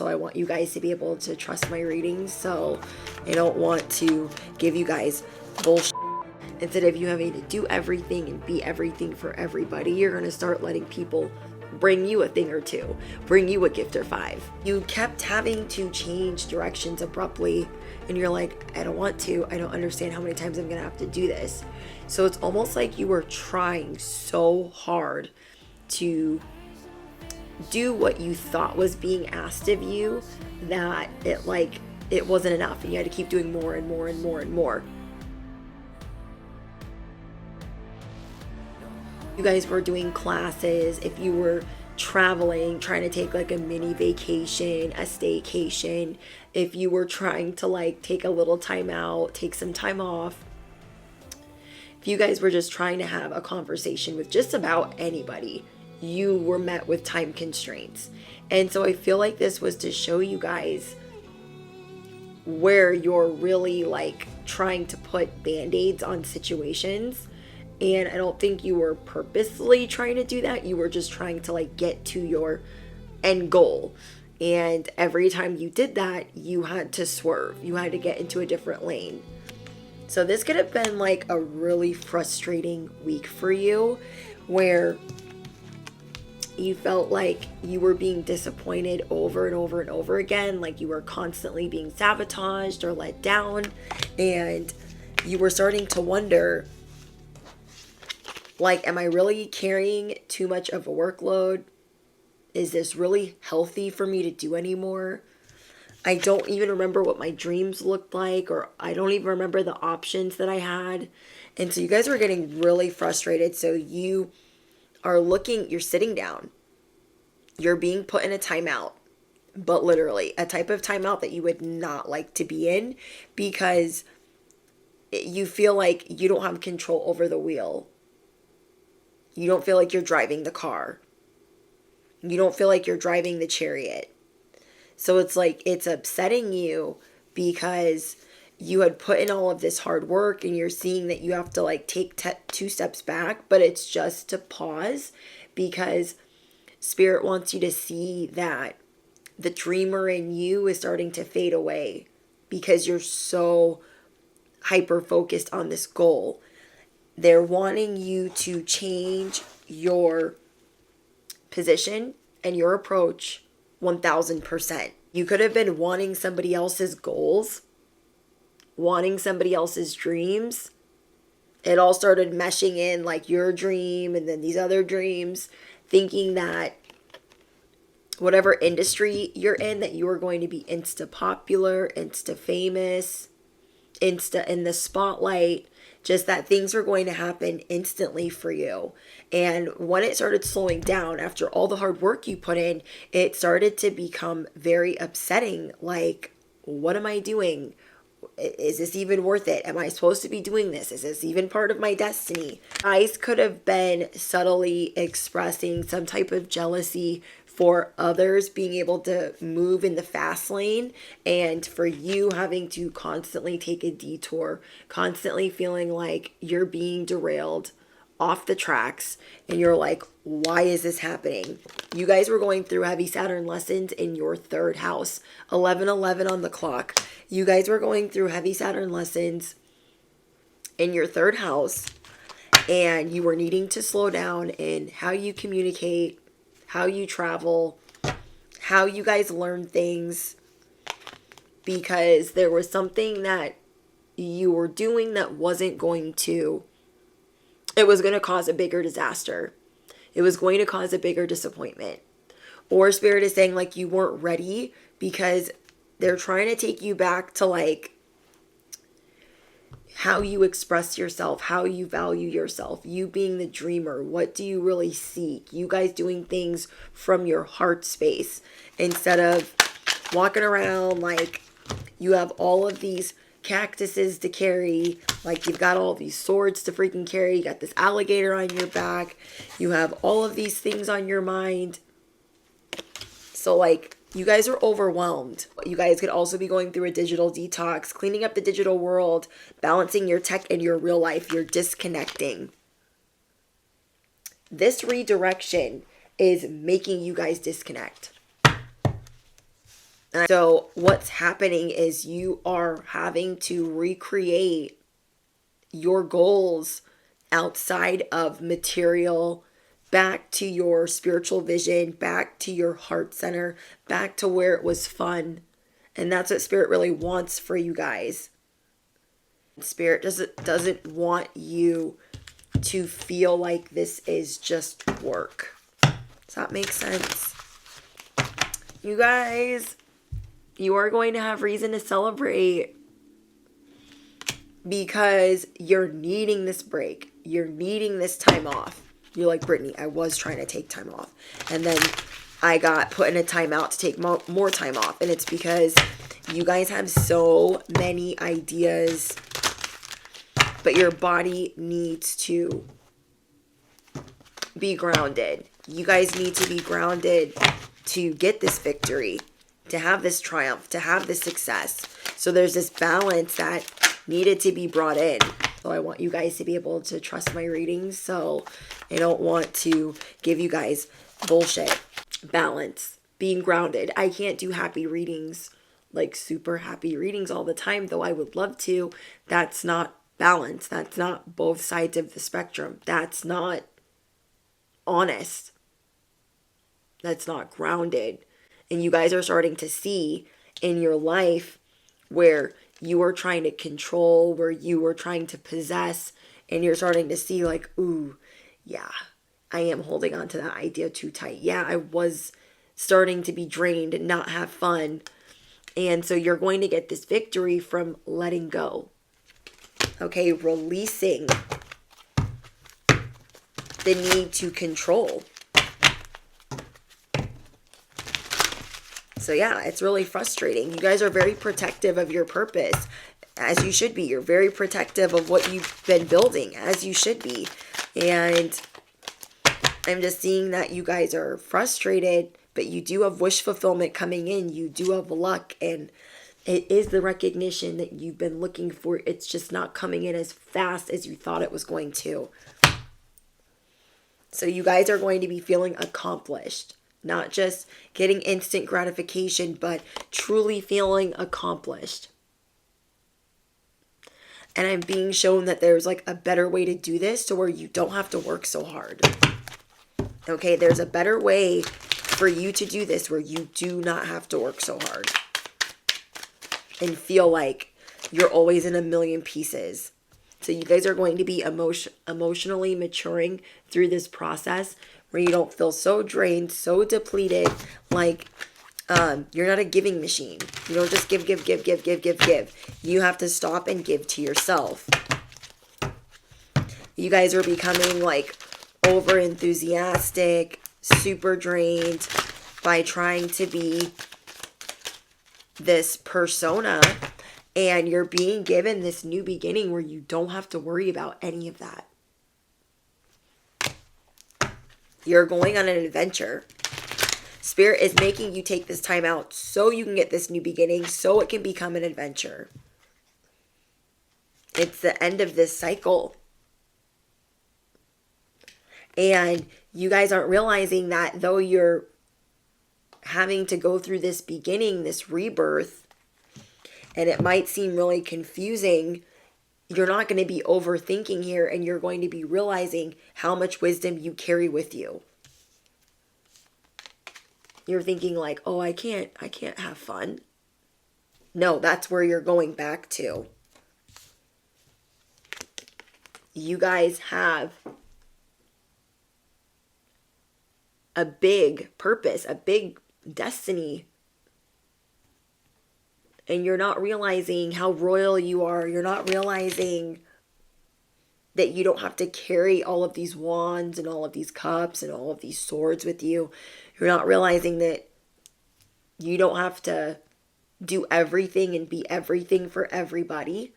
So I want you guys to be able to trust my readings. So I don't want to give you guys bullshit. Instead of you having to do everything and be everything for everybody, you're going to start letting people bring you a thing or two, bring you a gift or five. You kept having to change directions abruptly, and you're like, I don't want to. I don't understand how many times I'm going to have to do this. So it's almost like you were trying so hard to do what you thought was being asked of you that it wasn't enough, and you had to keep doing more and more and more and more. You guys were doing classes, if you were traveling, trying to take like a mini vacation, a staycation, if you were trying to like take a little time out, take some time off, if you guys were just trying to have a conversation with just about anybody, you were met with time constraints. And so I feel like this was to show you guys where you're really like trying to put band-aids on situations. And I don't think you were purposely trying to do that. You were just trying to like get to your end goal. And every time you did that, you had to swerve. You had to get into a different lane. So this could have been like a really frustrating week for you, where you felt like you were being disappointed over and over and over again, like you were constantly being sabotaged or let down, and you were starting to wonder, like, am I really carrying too much of a workload? Is this really healthy for me to do anymore? I don't even remember what my dreams looked like, or I don't even remember the options that I had. And so you guys were getting really frustrated. So you are you're sitting down, you're being put in a timeout, but literally a type of timeout that you would not like to be in, because you feel like you don't have control over the wheel. You don't feel like you're driving the car. You don't feel like you're driving the chariot. So it's like, it's upsetting you because you had put in all of this hard work, and you're seeing that you have to like take 2 steps back, but it's just to pause, because Spirit wants you to see that the dreamer in you is starting to fade away, because you're so hyper focused on this goal. They're wanting you to change your position and your approach 1000%. You could have been wanting somebody else's goals, wanting somebody else's dreams. It all started meshing in, like your dream and then these other dreams, thinking that whatever industry you're in, that you are going to be insta popular, insta famous, insta in the spotlight, just that things were going to happen instantly for you. And when it started slowing down after all the hard work you put in, it started to become very upsetting. Like, what am I doing? Is this even worth it? Am I supposed to be doing this? Is this even part of my destiny? Guys could have been subtly expressing some type of jealousy for others being able to move in the fast lane, and for you having to constantly take a detour, constantly feeling like you're being derailed off the tracks, and you're like, why is this happening? You guys were going through heavy Saturn lessons in your 3rd house, 11:11 on the clock. You guys were going through heavy Saturn lessons in your 3rd house, and you were needing to slow down in how you communicate, how you travel, how you guys learn things, because there was something that you were doing that wasn't going to, it was going to cause a bigger disaster. It was going to cause a bigger disappointment. Or Spirit is saying like you weren't ready, because they're trying to take you back to like how you express yourself, how you value yourself, you being the dreamer. What do you really seek? You guys doing things from your heart space, instead of walking around like you have all of these cactuses to carry, like you've got all these swords to freaking carry, you got this alligator on your back, you have all of these things on your mind. So like, you guys are overwhelmed. You guys could also be going through a digital detox, cleaning up the digital world, balancing your tech and your real life. You're disconnecting. This redirection is making you guys disconnect. So what's happening is you are having to recreate your goals outside of material, back to your spiritual vision, back to your heart center, back to where it was fun. And that's what Spirit really wants for you guys. Spirit doesn't want you to feel like this is just work. Does that make sense? You guys, you are going to have reason to celebrate because you're needing this break. You're needing this time off. You're like, Brittany, I was trying to take time off. And then I got put in a timeout to take more time off. And it's because you guys have so many ideas, but your body needs to be grounded. You guys need to be grounded to get this victory, to have this triumph, to have this success. So there's this balance that needed to be brought in. So I want you guys to be able to trust my readings. So I don't want to give you guys bullshit. Balance, being grounded. I can't do happy readings, like super happy readings all the time, though I would love to. That's not balance. That's not both sides of the spectrum. That's not honest. That's not grounded. And you guys are starting to see in your life where you are trying to control, where you are trying to possess, and you're starting to see like, ooh, yeah, I am holding on to that idea too tight. Yeah, I was starting to be drained and not have fun. And so you're going to get this victory from letting go. Okay, releasing the need to control. So yeah, it's really frustrating. You guys are very protective of your purpose, as you should be. You're very protective of what you've been building, as you should be. And I'm just seeing that you guys are frustrated, but you do have wish fulfillment coming in. You do have luck, and it is the recognition that you've been looking for. It's just not coming in as fast as you thought it was going to. So you guys are going to be feeling accomplished. Not just getting instant gratification, but truly feeling accomplished. And I'm being shown that there's like a better way to do this to where you don't have to work so hard. Okay, there's a better way for you to do this where you do not have to work so hard. And feel like you're always in a million pieces. So you guys are going to be emotionally maturing through this process where you don't feel so drained, so depleted, like you're not a giving machine. You don't just give. You have to stop and give to yourself. You guys are becoming like over enthusiastic, super drained by trying to be this persona, and you're being given this new beginning where you don't have to worry about any of that. You're going on an adventure. Spirit is making you take this time out so you can get this new beginning, so it can become an adventure. It's the end of this cycle. And you guys aren't realizing that though you're having to go through this beginning, this rebirth, and it might seem really confusing, you're not going to be overthinking here, and you're going to be realizing how much wisdom you carry with you. You're thinking like, oh, I can't have fun. No, that's where you're going back to. You guys have a big purpose, a big destiny. And you're not realizing how royal you are. You're not realizing that you don't have to carry all of these wands and all of these cups and all of these swords with you. You're not realizing that you don't have to do everything and be everything for everybody.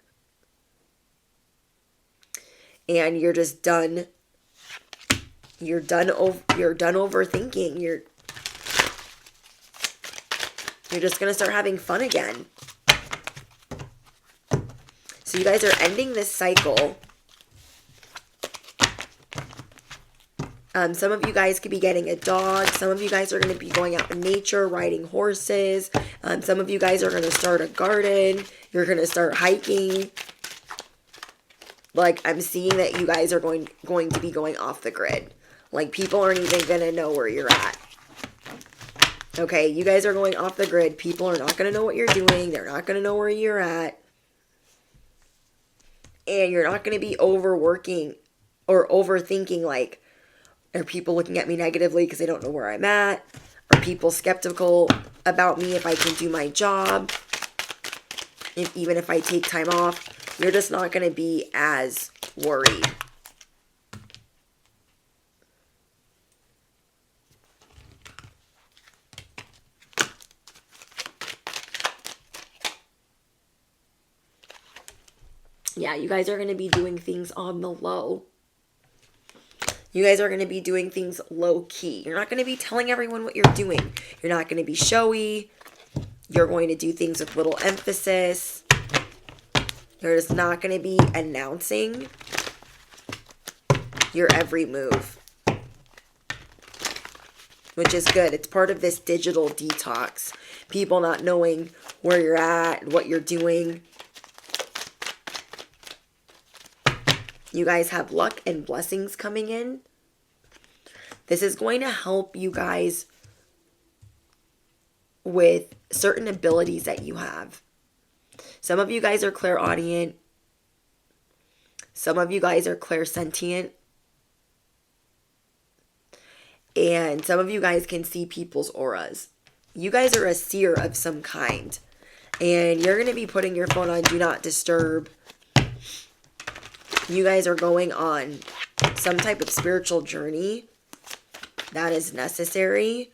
And you're just done. You're done overthinking. You're just going to start having fun again. So you guys are ending this cycle. Some of you guys could be getting a dog. Some of you guys are going to be going out in nature, riding horses. Some of you guys are going to start a garden. You're going to start hiking. Like, I'm seeing that you guys are going to be going off the grid. Like, people aren't even going to know where you're at. Okay, you guys are going off the grid. People are not going to know what you're doing. They're not going to know where you're at. And you're not going to be overworking or overthinking, like, are people looking at me negatively because they don't know where I'm at? Are people skeptical about me if I can do my job? Even if I take time off, you're just not going to be as worried. Yeah, you guys are going to be doing things on the low. You guys are going to be doing things low key. You're not going to be telling everyone what you're doing. You're not going to be showy. You're going to do things with little emphasis. You're just not going to be announcing your every move, which is good. It's part of this digital detox. People not knowing where you're at, what you're doing. You guys have luck and blessings coming in. This is going to help you guys with certain abilities that you have. Some of you guys are clairaudient. Some of you guys are clairsentient. And some of you guys can see people's auras. You guys are a seer of some kind. And you're going to be putting your phone on Do Not Disturb. You guys are going on some type of spiritual journey that is necessary,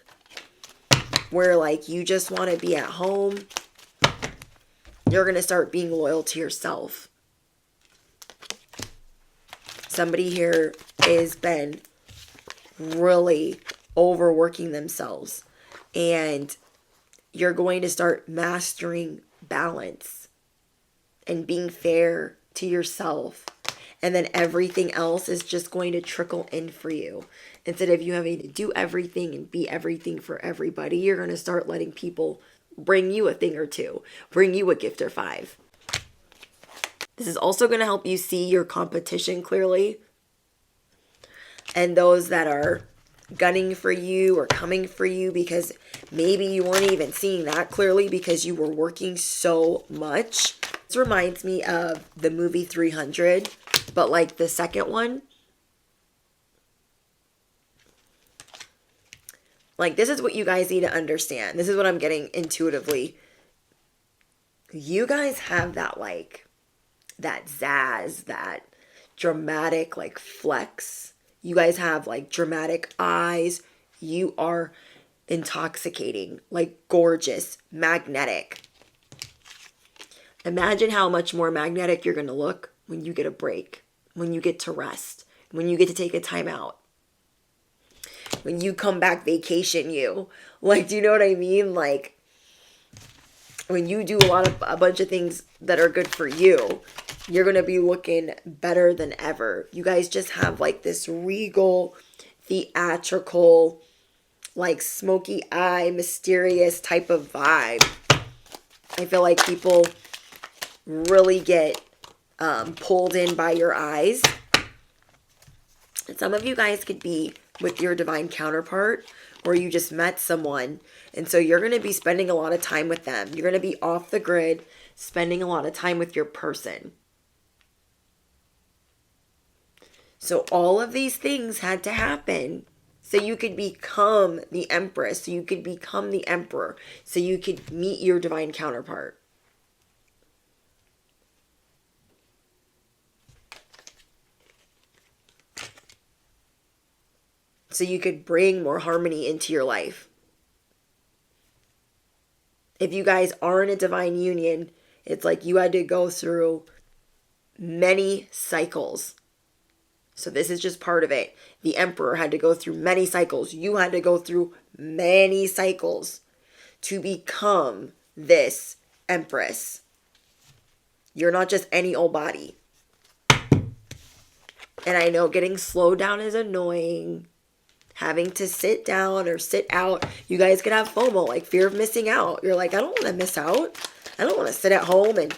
where like you just want to be at home. You're going to start being loyal to yourself. Somebody here has been really overworking themselves, and you're going to start mastering balance and being fair to yourself. And then everything else is just going to trickle in for you. Instead of you having to do everything and be everything for everybody, you're going to start letting people bring you a thing or two, bring you a gift or five. This is also going to help you see your competition clearly. And those that are gunning for you or coming for you, because maybe you weren't even seeing that clearly because you were working so much. This reminds me of the movie 300. But like the second one, like this is what you guys need to understand. This is what I'm getting intuitively. You guys have that like, that zazz, that dramatic like flex. You guys have like dramatic eyes. You are intoxicating, like gorgeous, magnetic. Imagine how much more magnetic you're going to look when you get a break, when you get to rest, when you get to take a time out, when you come back vacation you. Like, do you know what I mean? Like, when you do a bunch of things that are good for you, you're going to be looking better than ever. You guys just have like this regal, theatrical, like smoky eye, mysterious type of vibe. I feel like people really get pulled in by your eyes. And some of you guys could be with your divine counterpart, or you just met someone, and so you're going to be spending a lot of time with them. You're going to be off the grid, spending a lot of time with your person. So all of these things had to happen so you could become the empress, so you could become the emperor, so you could meet your divine counterpart. So you could bring more harmony into your life. If you guys are in a divine union, it's like you had to go through many cycles. So this is just part of it. The emperor had to go through many cycles. You had to go through many cycles to become this empress. You're not just any old body. And I know getting slowed down is annoying. having to sit down or sit out. You guys could have FOMO, like fear of missing out. You're like, I don't want to miss out. I don't want to sit at home and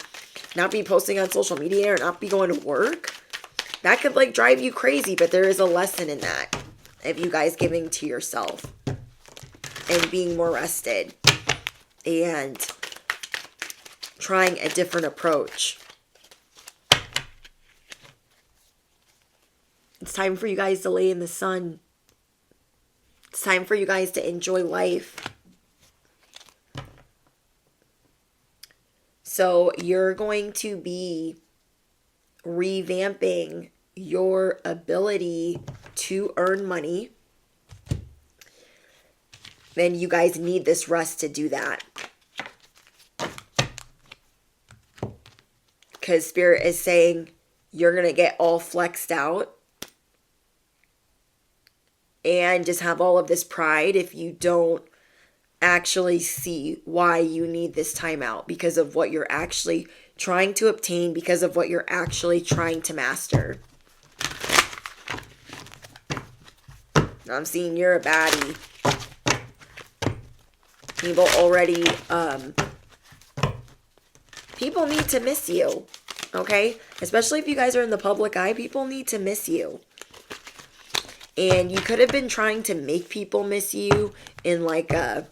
not be posting on social media or not be going to work. That could like drive you crazy, but there is a lesson in that of you guys giving to yourself and being more rested and trying a different approach. It's time for you guys to lay in the sun. It's time for you guys to enjoy life. So you're going to be revamping your ability to earn money. Then you guys need this rest to do that. Because Spirit is saying you're going to get all flexed out and just have all of this pride if you don't actually see why you need this time out, because of what you're actually trying to obtain, because of what you're actually trying to master. I'm seeing you're a baddie. People already, people need to miss you, okay? Especially if you guys are in the public eye, people need to miss you. And you could have been trying to make people miss you in like a,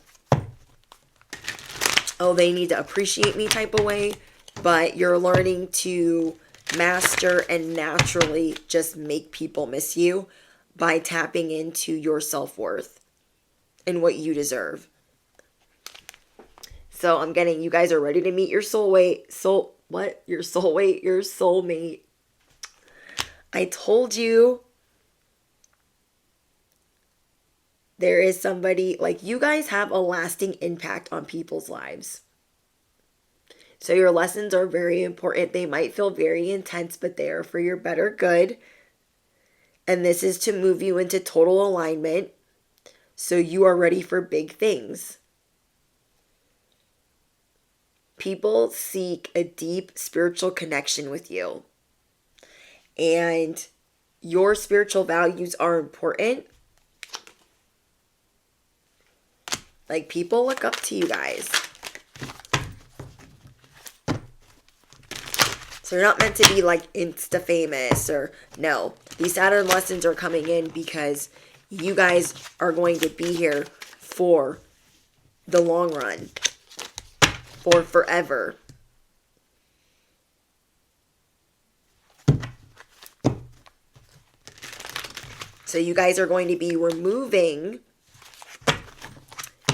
oh, they need to appreciate me type of way. But you're learning to master and naturally just make people miss you by tapping into your self-worth and what you deserve. So I'm getting, you guys are ready to meet your your soulmate. I told you there is somebody, like, you guys have a lasting impact on people's lives. So your lessons are very important. They might feel very intense, but they are for your better good. And this is to move you into total alignment so you are ready for big things. People seek a deep spiritual connection with you. And your spiritual values are important. Like, people look up to you guys. So you're not meant to be like Insta famous or no. These Saturn lessons are coming in because you guys are going to be here for the long run. For forever. So you guys are going to be removing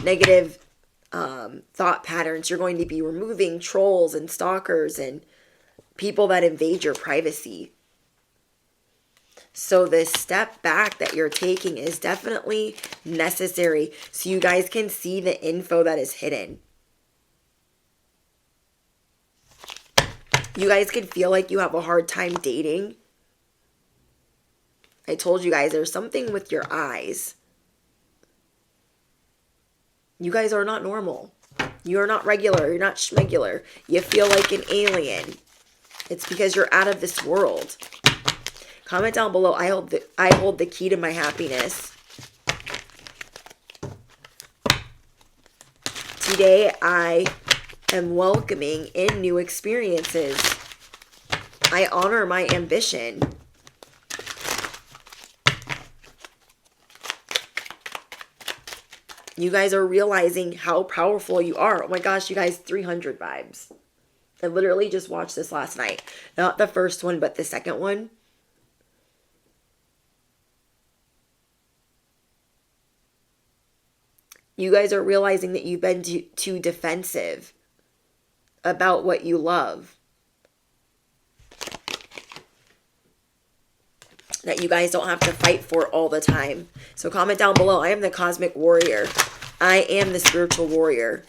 negative thought patterns. You're going to be removing trolls and stalkers and people that invade your privacy. So this step back that you're taking is definitely necessary so you guys can see the info that is hidden. You guys can feel like you have a hard time dating. I told you guys there's something with your eyes. You guys are not normal. You're not regular. You're not schmegular. You feel like an alien. It's because you're out of this world. Comment down below. I hold the key to my happiness. Today I am welcoming in new experiences. I honor my ambition. You guys are realizing how powerful you are. Oh my gosh, you guys, 300 vibes. I literally just watched this last night. Not the first one, but the second one. You guys are realizing that you've been too defensive about what you love. That you guys don't have to fight for all the time. So comment down below. I am the cosmic warrior. I am the spiritual warrior.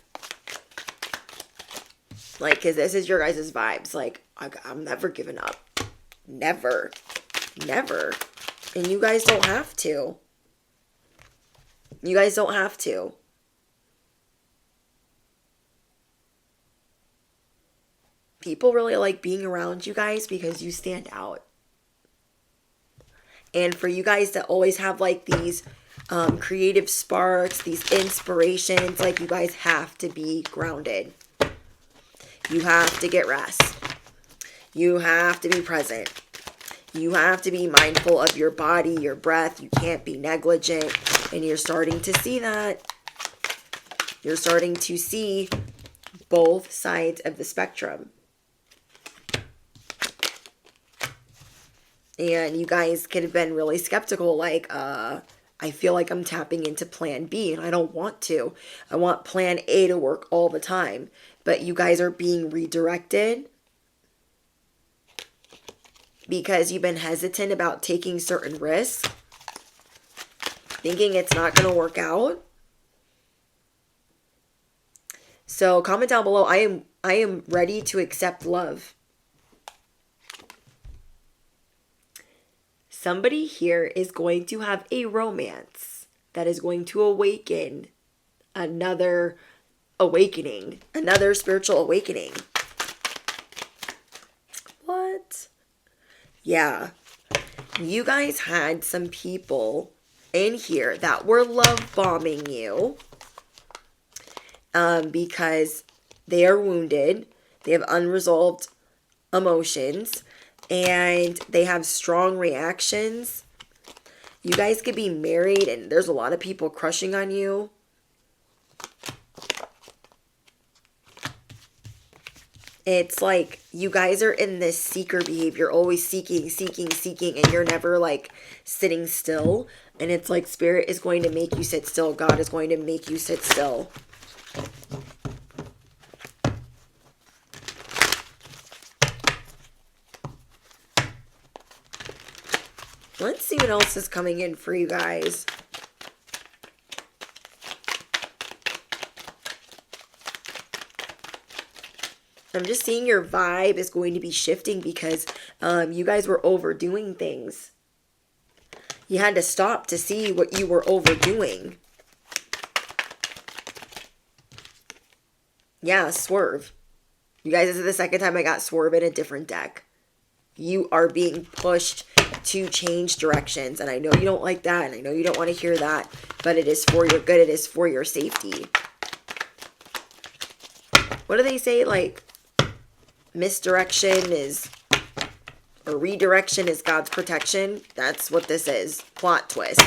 Like, because this is your guys' vibes. Like, I'm never giving up. Never. Never. And you guys don't have to. You guys don't have to. People really like being around you guys because you stand out. And for you guys to always have like these creative sparks, these inspirations. Like, you guys have to be grounded. You have to get rest. You have to be present. You have to be mindful of your body, your breath. You can't be negligent. And you're starting to see that. You're starting to see both sides of the spectrum. And you guys could have been really skeptical, like, I feel like I'm tapping into plan B, and I don't want to. I want plan A to work all the time. But you guys are being redirected because you've been hesitant about taking certain risks, thinking it's not going to work out. So comment down below, I am ready to accept love. Somebody here is going to have a romance that is going to awaken another awakening, another spiritual awakening. What? Yeah. You guys had some people in here that were love bombing you because they are wounded, they have unresolved emotions, and they have strong reactions. You guys could be married and there's a lot of people crushing on you. It's like you guys are in this seeker behavior, always seeking, and you're never like sitting still. And it's like Spirit is going to make you sit still. God is going to make you sit still. Let's see what else is coming in for you guys. I'm just seeing your vibe is going to be shifting because you guys were overdoing things. You had to stop to see what you were overdoing. Yeah, swerve. You guys, this is the second time I got swerve in a different deck. You are being pushed to change directions. And I know you don't like that. And I know you don't want to hear that. But it is for your good. It is for your safety. What do they say? Like, misdirection is, or redirection is God's protection. That's what this is. Plot twist.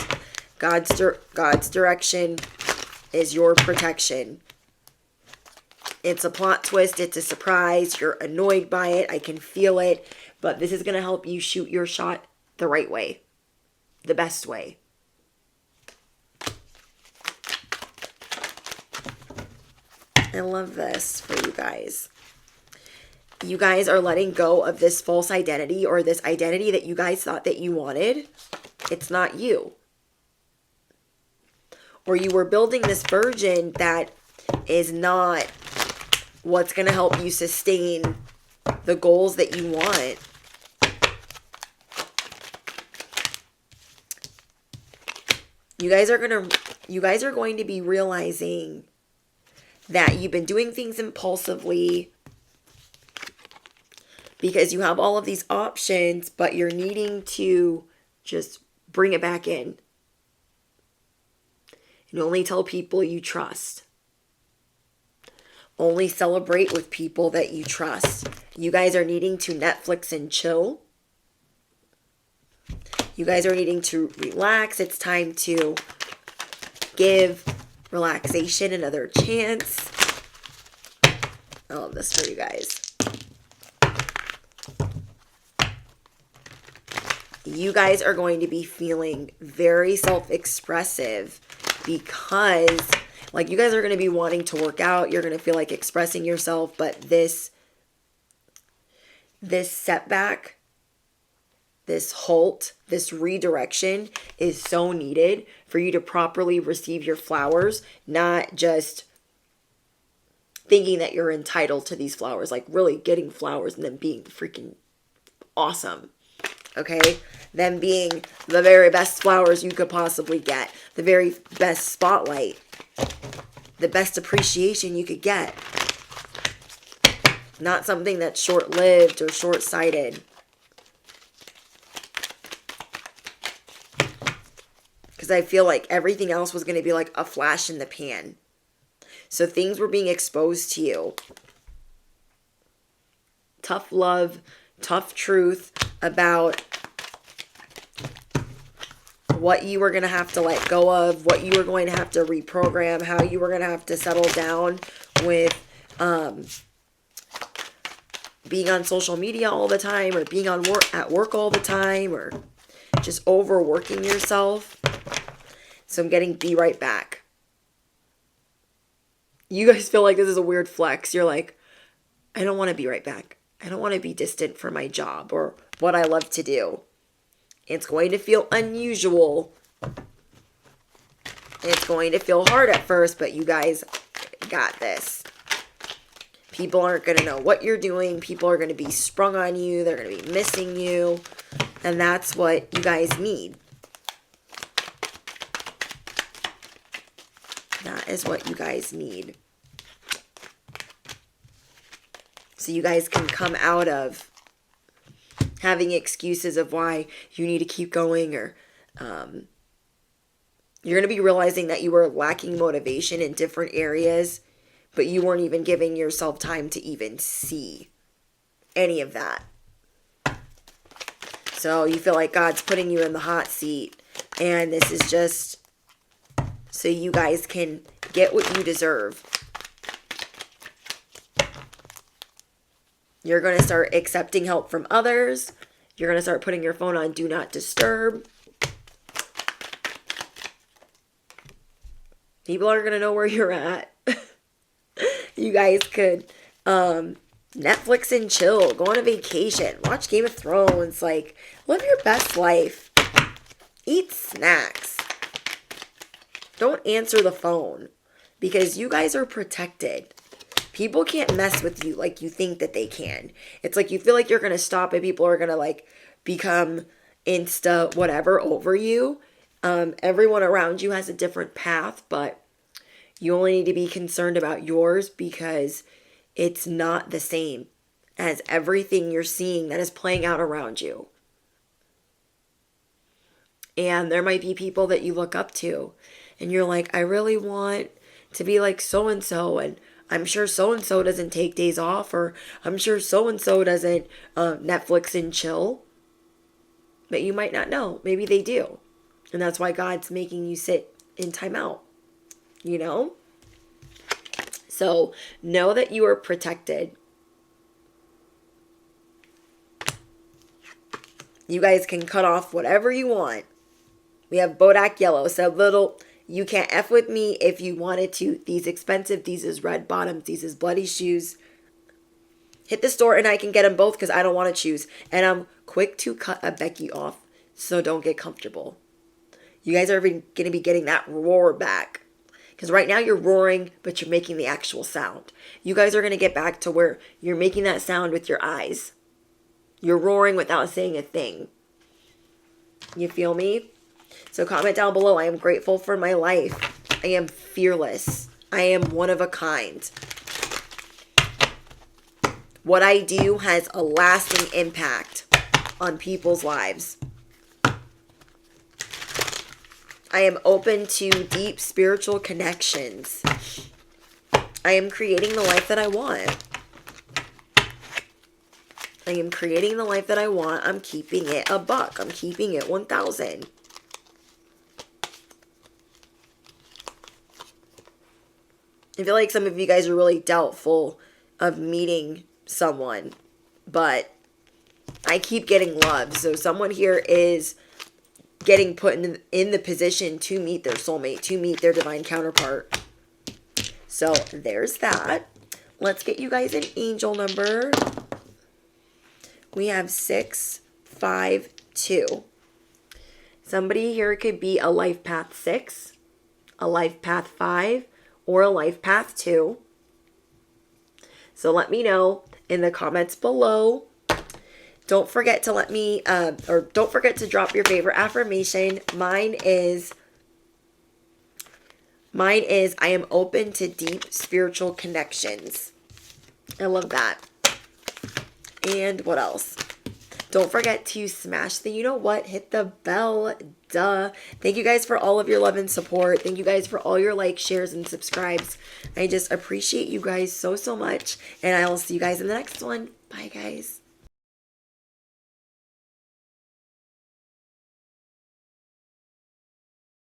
God's direction is your protection. It's a plot twist. It's a surprise. You're annoyed by it. I can feel it. But this is going to help you shoot your shot the right way. The best way. I love this for you guys. You guys are letting go of this false identity or this identity that you guys thought that you wanted. It's not you. Or you were building this version that is not what's going to help you sustain the goals that you want. You guys are going to be realizing that you've been doing things impulsively because you have all of these options, but you're needing to just bring it back in. And only tell people you trust. Only celebrate with people that you trust. You guys are needing to Netflix and chill. You guys are needing to relax. It's time to give relaxation another chance. I love this for you guys. You guys are going to be feeling very self-expressive because, like, you guys are going to be wanting to work out. You're going to feel like expressing yourself, but this setback, this halt, this redirection is so needed for you to properly receive your flowers, not just thinking that you're entitled to these flowers, like really getting flowers and then being freaking awesome. Okay? Them being the very best flowers you could possibly get. The very best spotlight. The best appreciation you could get. Not something that's short-lived or short-sighted. Because because I feel like everything else was going to be like a flash in the pan. So things were being exposed to you. Tough love, tough truth about what you were going to have to let go of, what you were going to have to reprogram, how you were going to have to settle down with being on social media all the time, or being at work all the time, or just overworking yourself. So I'm getting be right back. You guys feel like this is a weird flex. You're like, I don't want to be right back. I don't want to be distant from my job or what I love to do. It's going to feel unusual. It's going to feel hard at first, but you guys got this. People aren't going to know what you're doing. People are going to be sprung on you. They're going to be missing you. And that's what you guys need. That is what you guys need. So you guys can come out of having excuses of why you need to keep going, or you're going to be realizing that you were lacking motivation in different areas, but you weren't even giving yourself time to even see any of that. So you feel like God's putting you in the hot seat, and this is just so you guys can get what you deserve. You're going to start accepting help from others. You're going to start putting your phone on Do Not Disturb. People aren't going to know where you're at. You guys could Netflix and chill. Go on a vacation. Watch Game of Thrones. Like, live your best life. Eat snacks. Don't answer the phone. Because you guys are protected. People can't mess with you like you think that they can. It's like you feel like you're going to stop and people are going to like become insta whatever over you. Everyone around you has a different path, but you only need to be concerned about yours because it's not the same as everything you're seeing that is playing out around you. And there might be people that you look up to and you're like, I really want to be like so-and-so, and I'm sure so-and-so doesn't take days off, or I'm sure so-and-so doesn't Netflix and chill. But you might not know. Maybe they do. And that's why God's making you sit in timeout. You know? So know that you are protected. You guys can cut off whatever you want. We have Bodak Yellow. So little... You can't F with me if you wanted to. These expensive. These is red bottoms. These is bloody shoes. Hit the store and I can get them both because I don't want to choose. And I'm quick to cut a Becky off. So don't get comfortable. You guys are going to be getting that roar back. Because right now you're roaring, but you're making the actual sound. You guys are going to get back to where you're making that sound with your eyes. You're roaring without saying a thing. You feel me? So comment down below. I am grateful for my life. I am fearless. I am one of a kind. What I do has a lasting impact on people's lives. I am open to deep spiritual connections. I am creating the life that I want. I am creating the life that I want. I'm keeping it $1. I'm keeping it 1,000. I feel like some of you guys are really doubtful of meeting someone, but I keep getting love. So someone here is getting put in the position to meet their soulmate, to meet their divine counterpart. So there's that. Let's get you guys an angel number. We have 652. Somebody here could be a life path 6, a life path 5, or a life path 2. So let me know in the comments below. Don't forget to don't forget to drop your favorite affirmation. Mine is I am open to deep spiritual connections. I love that. And what else? Don't forget to smash the you know what, hit the bell, duh. Thank you guys for all of your love and support. Thank you guys for all your likes, shares, and subscribes. I just appreciate you guys so, so much. And I will see you guys in the next one. Bye, guys.